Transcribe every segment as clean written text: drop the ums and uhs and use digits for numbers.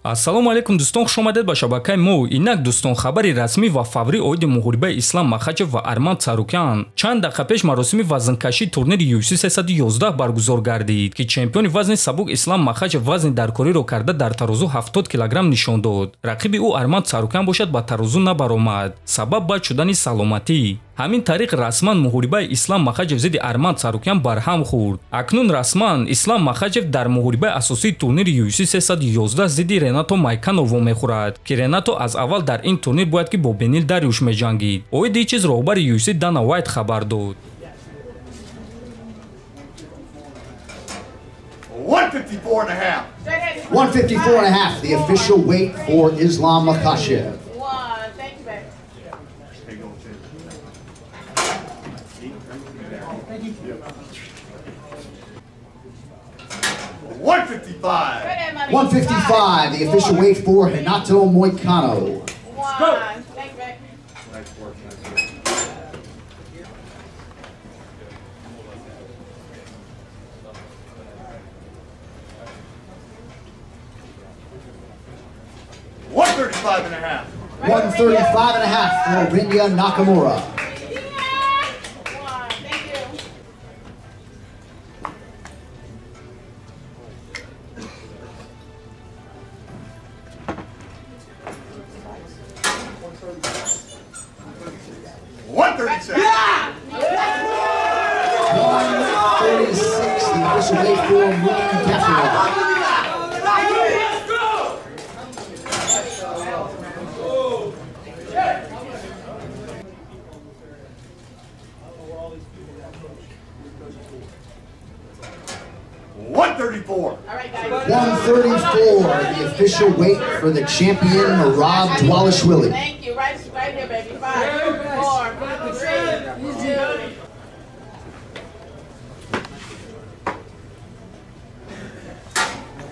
Ассалому алейкум дӯстон, хуш омадед ба шабакаи мо. Инак дӯстон, хабари расмӣ ва фаври оиди муҳорибаи Ислам Махачев ва Арман Царукян. Чанд дақиқа пеш маросими вазнкаши турнири UFC 311 баргузор гардид ки чемпиони вазни сабук Ислам Махачев вазни даркориро карда дар тарозу 70 кг нишон дод. Рақиби ӯ Арман Царукян бошад, ба тарозу набаромад. Сабаб бад шудани саломатӣ. ҳамин тариқ расман муҳорибаи Ислам Махачев зидди Арман Царукян барҳам хӯрд. Акнун расман Ислам Махачев дар муҳорибаи асосии турнири UFC 311 зидди Ренато Мойкано вомехӯрад ки Ренато аз аввал дар ин турнир бояд ки бо Бенил Дариуш меҷангид. Оиди чиз роҳбари UFC Дана Вайт хабар дод. 154.5, the official weight for Islam Makachev. 155, the official weight for Renato Mojkano. Go. Nice work. 135.5. 135.5 for Rinya Nakamura. 136. 136, the official weight for Mouin Гафуров. 134. 134, the official weight for the champion Rob Dwalishvili. Thank you. Right here, baby. 5, 4, 3, 2.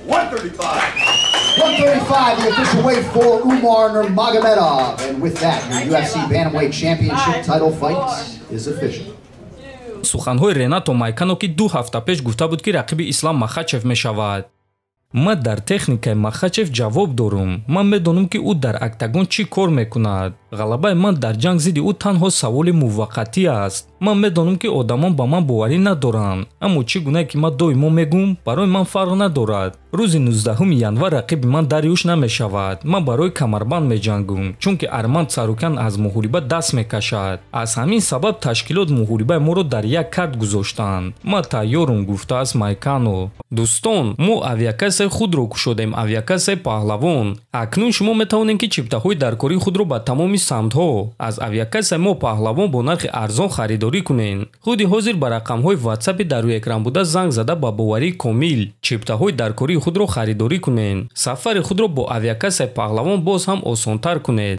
135, the official weight for Umar Nurmagomedov. And with that, your UFC Bantamweight Championship title fight is official. суханҳои Ренато Мойкано ки 2 ҳафта пеш гуфта буд ки рақиби Ислам Махачев мешавад. ман дар техникаи Махачев ҷавоб дорум. ман медонам ки ӯ дар октагон чӣ кор мекунад. ғалабаи ман дар ҷанг зидди ӯ танҳо саволи муваққатӣ аст. ман медонам ки одамон ба ман боварӣ надоранд, аммо чӣ гуна ки ман доимо мегӯм, барои ман фарқ надорад. рӯзи 19 январ рақиби ман Дариуш намешавад. ман барои камарбанд меҷангум, чунки Арман Царукян аз муҳориба даст мекашад. аз ҳамин сабаб ташкилот муҳорибаи моро дар як карт гузоштанд. ман тайёрум, гуфтааст Мойкано. дӯстон, мо авиакасе худро кушодем, авиакасе паҳлавон. акнун шумо метавонед ки чиптаҳои даркории худро ба тамоми самтҳо аз авиакасе мо паҳлавон бо нархи арзон харидорӣ кунед. худи ҳозир ба рақамҳои ватсапи дар рӯи экран буда занг зада ба боварии комил чиптаҳои даркории худро харидорӣ кунед. сафари худро бо авиакасе паҳлавон боз ҳам осонтар кунед.